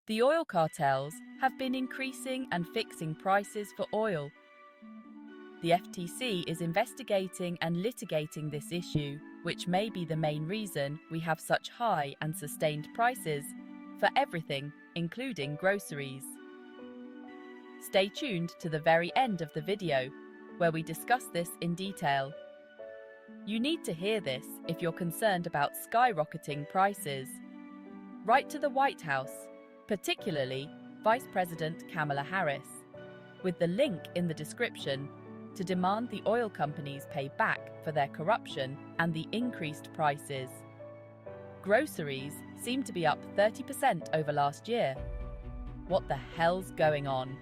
The oil cartels have been increasing and fixing prices for oil. The FTC is investigating and litigating this issue, which may be the main reason we have such high and sustained prices for everything, including groceries. Stay tuned to the very end of the video, where we discuss this in detail. You need to hear this if you're concerned about skyrocketing prices. Write to the White House, particularly Vice President Kamala Harris, with the link in the description, to demand the oil companies pay back for their corruption and the increased prices. Groceries seem to be up 30% over last year. What the hell's going on?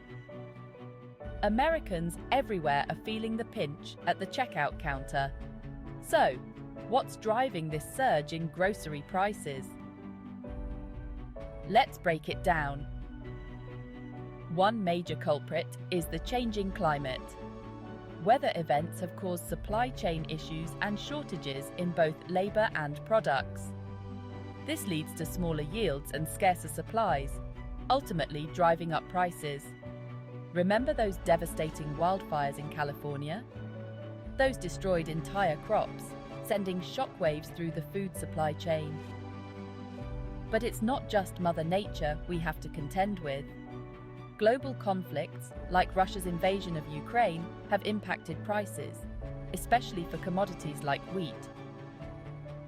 Americans everywhere are feeling the pinch at the checkout counter. So, what's driving this surge in grocery prices? Let's break it down. One major culprit is the changing climate. Weather events have caused supply chain issues and shortages in both labor and products. This leads to smaller yields and scarcer supplies, ultimately driving up prices. Remember those devastating wildfires in California? Those destroyed entire crops, sending shockwaves through the food supply chain. But it's not just Mother Nature we have to contend with. Global conflicts, like Russia's invasion of Ukraine, have impacted prices, especially for commodities like wheat.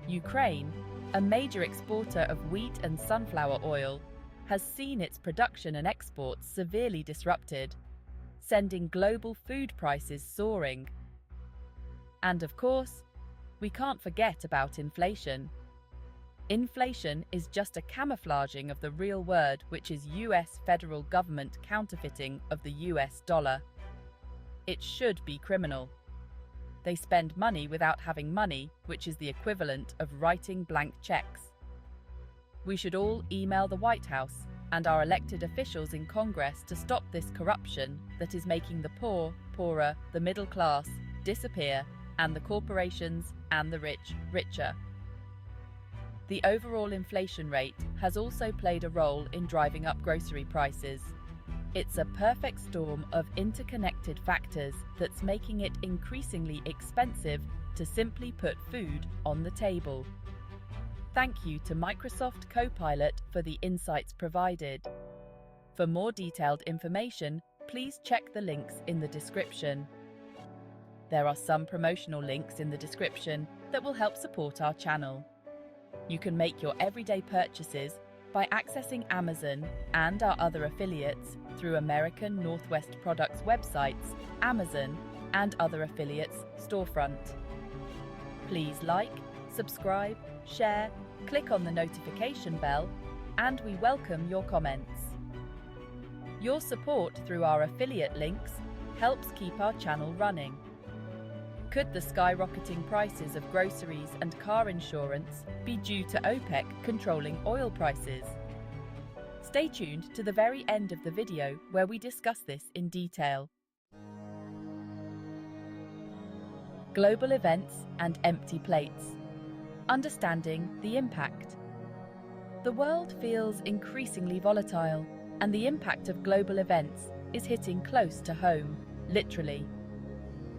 Ukraine, a major exporter of wheat and sunflower oil, has seen its production and exports severely disrupted, sending global food prices soaring. And of course, we can't forget about inflation. Inflation is just a camouflaging of the real word, which is US federal government counterfeiting of the US dollar. It should be criminal. They spend money without having money, which is the equivalent of writing blank checks. We should all email the White House and our elected officials in Congress to stop this corruption that is making the poor poorer, the middle class disappear, and the corporations and the rich richer. The overall inflation rate has also played a role in driving up grocery prices. It's a perfect storm of interconnected factors that's making it increasingly expensive to simply put food on the table. Thank you to Microsoft Copilot for the insights provided. For more detailed information, please check the links in the description. There are some promotional links in the description that will help support our channel. You can make your everyday purchases by accessing Amazon and our other affiliates through American Northwest Products websites, Amazon, and other affiliates' storefront. Please like, subscribe, share, click on the notification bell, and we welcome your comments. Your support through our affiliate links helps keep our channel running. Could the skyrocketing prices of groceries and car insurance be due to OPEC controlling oil prices? Stay tuned to the very end of the video where we discuss this in detail. Global events and empty plates. Understanding the impact. The world feels increasingly volatile, and the impact of global events is hitting close to home, literally.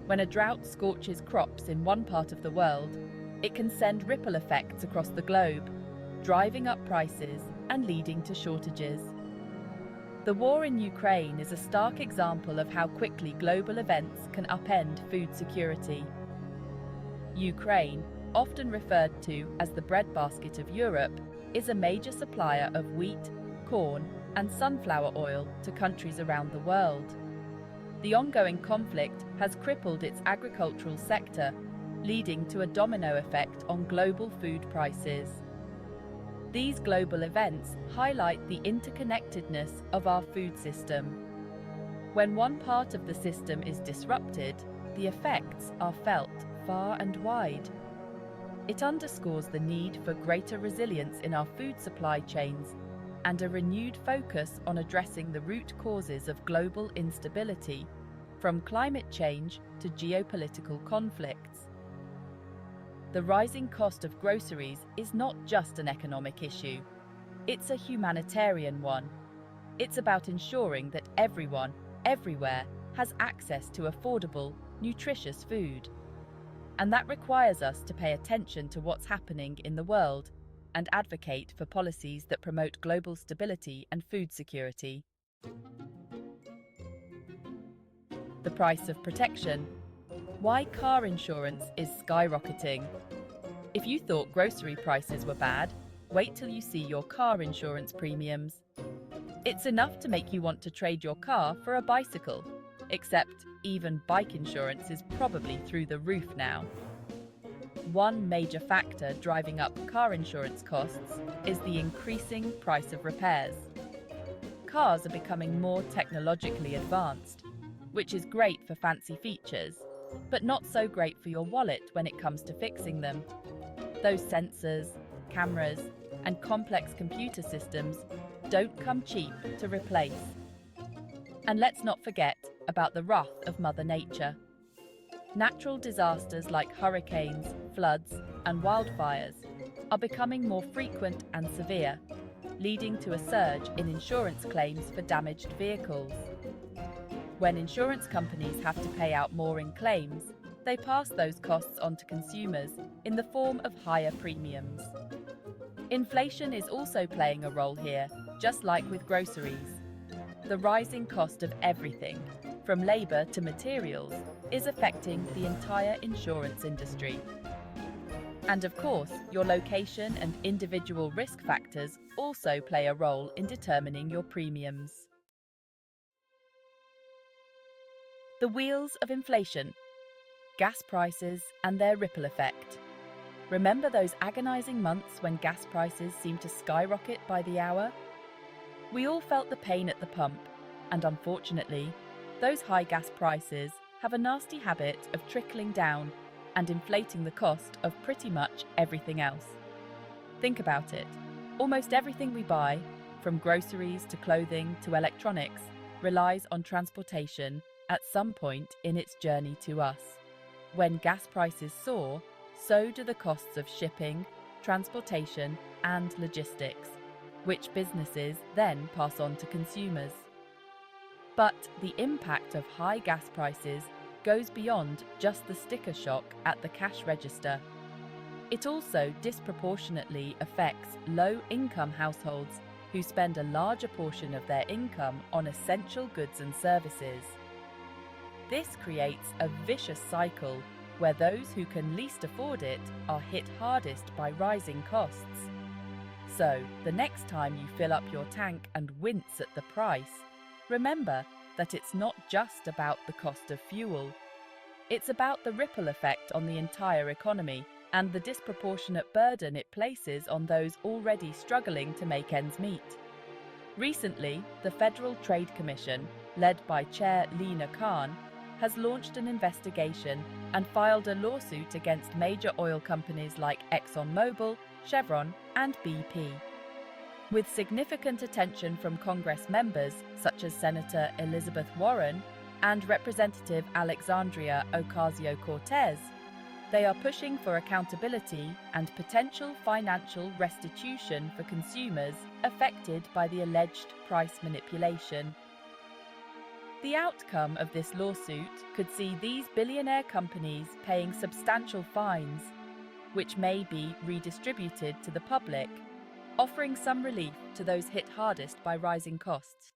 When a drought scorches crops in one part of the world, it can send ripple effects across the globe, driving up prices and leading to shortages. The war in Ukraine is a stark example of how quickly global events can upend food security. Ukraine, often referred to as the breadbasket of Europe, is a major supplier of wheat, corn, and sunflower oil to countries around the world. The ongoing conflict has crippled its agricultural sector, leading to a domino effect on global food prices. These global events highlight the interconnectedness of our food system. When one part of the system is disrupted, the effects are felt far and wide. It underscores the need for greater resilience in our food supply chains and a renewed focus on addressing the root causes of global instability, from climate change to geopolitical conflicts. The rising cost of groceries is not just an economic issue. It's a humanitarian one, It's about ensuring that everyone, everywhere, has access to affordable, nutritious food. And that requires us to pay attention to what's happening in the world and advocate for policies that promote global stability and food security. The price of protection. Why car insurance is skyrocketing. If you thought grocery prices were bad, wait till you see your car insurance premiums. It's enough to make you want to trade your car for a bicycle, except even bike insurance is probably through the roof now. One major factor driving up car insurance costs is the increasing price of repairs. Cars are becoming more technologically advanced, which is great for fancy features, but not so great for your wallet when it comes to fixing them. Those sensors, cameras, and complex computer systems don't come cheap to replace. And let's not forget about the wrath of Mother Nature. Natural disasters like hurricanes, floods, and wildfires are becoming more frequent and severe, leading to a surge in insurance claims for damaged vehicles. When insurance companies have to pay out more in claims, they pass those costs on to consumers in the form of higher premiums. Inflation is also playing a role here, just like with groceries. The rising cost of everything, from labor to materials, is affecting the entire insurance industry. And of course, your location and individual risk factors also play a role in determining your premiums. The wheels of inflation. Gas prices and their ripple effect. Remember those agonizing months when gas prices seemed to skyrocket by the hour? We all felt the pain at the pump, and unfortunately, those high gas prices have a nasty habit of trickling down and inflating the cost of pretty much everything else. Think about it. Almost everything we buy, from groceries to clothing to electronics, relies on transportation at some point in its journey to us. When gas prices soar, so do the costs of shipping, transportation, and logistics, which businesses then pass on to consumers. But the impact of high gas prices goes beyond just the sticker shock at the cash register. It also disproportionately affects low-income households who spend a larger portion of their income on essential goods and services. This creates a vicious cycle where those who can least afford it are hit hardest by rising costs. So, the next time you fill up your tank and wince at the price, remember that it's not just about the cost of fuel. It's about the ripple effect on the entire economy and the disproportionate burden it places on those already struggling to make ends meet. Recently, the Federal Trade Commission, led by Chair Lina Khan, has launched an investigation and filed a lawsuit against major oil companies like ExxonMobil, Chevron, and BP. With significant attention from Congress members such as Senator Elizabeth Warren and Representative Alexandria Ocasio-Cortez, they are pushing for accountability and potential financial restitution for consumers affected by the alleged price manipulation. The outcome of this lawsuit could see these billionaire companies paying substantial fines, which may be redistributed to the public, offering some relief to those hit hardest by rising costs.